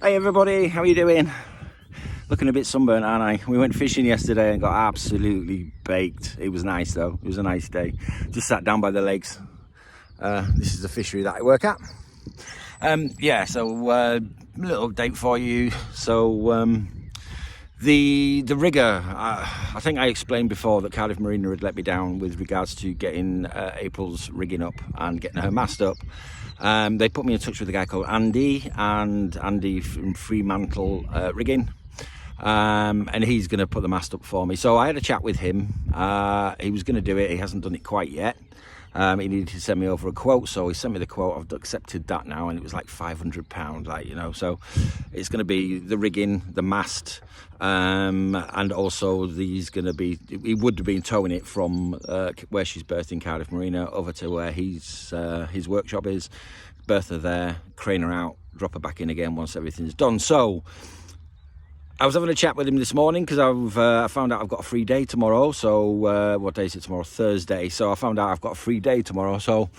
Hey everybody, how are you doing? Looking a bit sunburnt, aren't I? We went fishing yesterday and got absolutely baked. It was nice though, it was a nice day. Just sat down by the lakes. This is the fishery that I work at. Little update for you. The rigger, I think I explained before that Cardiff Marina had let me down with regards to getting April's rigging up and getting her mast up. They put me in touch with a guy called Andy from Fremantle Rigging, and he's going to put the mast up for me. So I had a chat with him. He was going to do it. He hasn't done it quite yet. He needed to send me over a quote, so he sent me the quote. I've accepted that now, and it was like £500, so it's going to be the rigging, the mast, and also he would have been towing it from where she's berthed in Cardiff Marina over to where his workshop is, berth her there, crane her out, drop her back in again once everything's done. So I was having a chat with him this morning because I found out I've got a free day tomorrow. So what day is it tomorrow? Thursday. So I found out I've got a free day tomorrow. So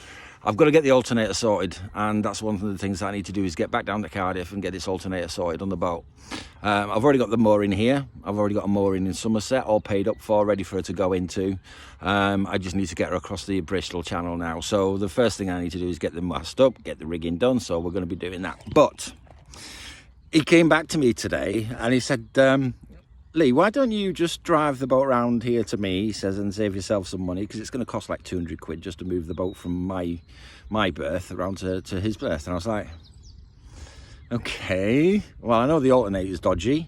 I've got to get the alternator sorted, and that's one of the things that I need to do is get back down to Cardiff and get this alternator sorted on the boat. I've already got the mooring here. I've already got a mooring in Somerset, all paid up for, ready for her to go into. I just need to get her across the Bristol Channel now. So the first thing I need to do is get the mast up, get the rigging done. So we're going to be doing that. But he came back to me today and he said, Lee, why don't you just drive the boat around here to me, he says, and save yourself some money, because it's going to cost like 200 quid just to move the boat from my berth around to his berth. And I was like, okay, well, I know the alternator's dodgy.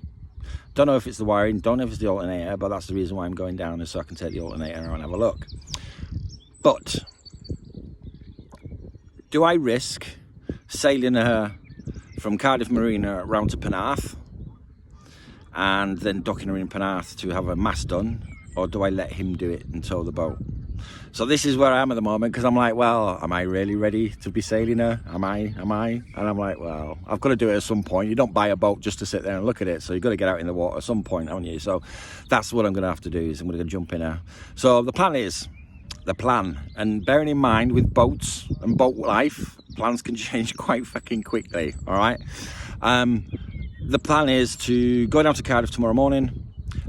Don't know if it's the wiring, don't know if it's the alternator, but that's the reason why I'm going down, is so I can take the alternator and have a look. But do I risk sailing her from Cardiff Marina round to Penarth and then docking her in Penarth to have a mast done, or do I let him do it and tow the boat? So this is where I am at the moment, because I'm like, well, am I really ready to be sailing her? Am I? And I'm like, well, I've got to do it at some point. You don't buy a boat just to sit there and look at it, so you've got to get out in the water at some point, haven't you? So that's what I'm going to have to do, is I'm going to jump in her. So the plan, and bearing in mind with boats and boat life, plans can change quite fucking quickly, all right? The plan is to go down to Cardiff tomorrow morning,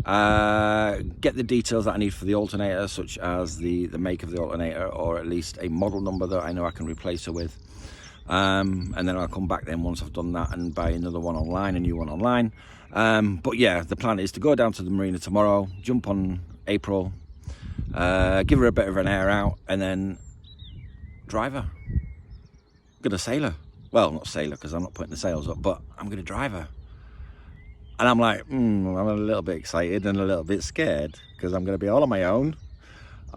get the details that I need for the alternator, such as the make of the alternator, or at least a model number that I know I can replace her with. And then I'll come back then once I've done that and buy another one online, a new one online. But yeah, the plan is to go down to the marina tomorrow, jump on April, give her a bit of an air out, and then drive her. I'm gonna sail her. Well, not sail her because I'm not putting the sails up, but I'm gonna drive her. And I'm like, I'm a little bit excited and a little bit scared, because I'm gonna be all on my own.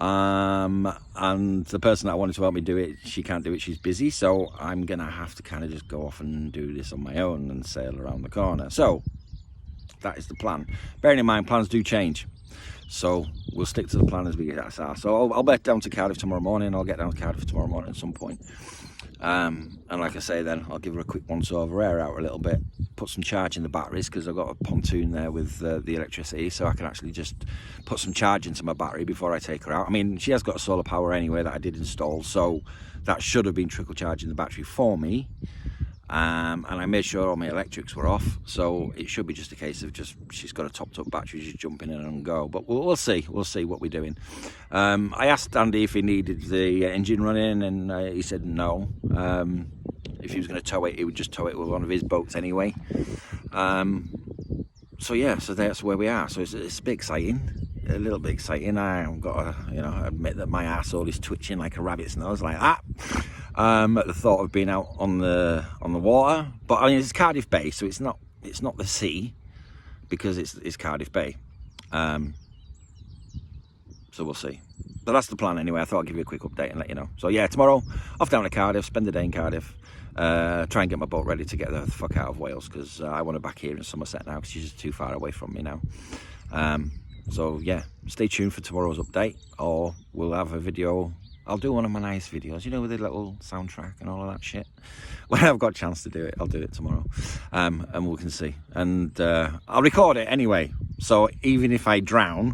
And the person that wanted to help me do it, she can't do it, she's busy, so I'm gonna have to kind of just go off and do this on my own and sail around the corner. So that is the plan. Bearing in mind, plans do change, so we'll stick to the plan as we get that far. So I'll bet down to Cardiff tomorrow morning. I'll get down to Cardiff tomorrow morning at some point. And like I say, then I'll give her a quick once over, air out a little bit, put some charge in the batteries, because I've got a pontoon there with the electricity, so I can actually just put some charge into my battery before I take her out. I mean, she has got a solar power anyway that I did install, so that should have been trickle charging the battery for me. And I made sure all my electrics were off, so it should be just a case of she's got a topped up battery, just jumping in and go. But we'll see what we're doing. I asked Andy if he needed the engine running, and he said no. If he was going to tow it, he would just tow it with one of his boats anyway. So yeah, so that's where we are. So it's a bit exciting, a little bit exciting. I've got to admit that my arsehole is twitching like a rabbit's nose, like that. At the thought of being out on the water. But I mean, it's Cardiff Bay, so it's not the sea, because it's Cardiff Bay. So we'll see. But that's the plan anyway. I thought I'd give you a quick update and let you know. So yeah, tomorrow off down to Cardiff, spend the day in Cardiff, try and get my boat ready to get the fuck out of Wales, because I want her back here in Somerset now, because she's just too far away from me now. So yeah, stay tuned for tomorrow's update, or we'll have a video. I'll do one of my nice videos, with a little soundtrack and all of that shit. When I've got a chance to do it, I'll do it tomorrow. And we can see. And I'll record it anyway. So even if I drown,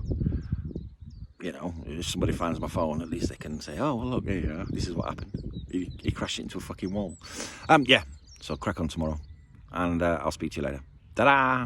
if somebody finds my phone, at least they can say, oh, well, look, this is what happened. He crashed into a fucking wall. Yeah, so crack on tomorrow. and I'll speak to you later. Ta-da!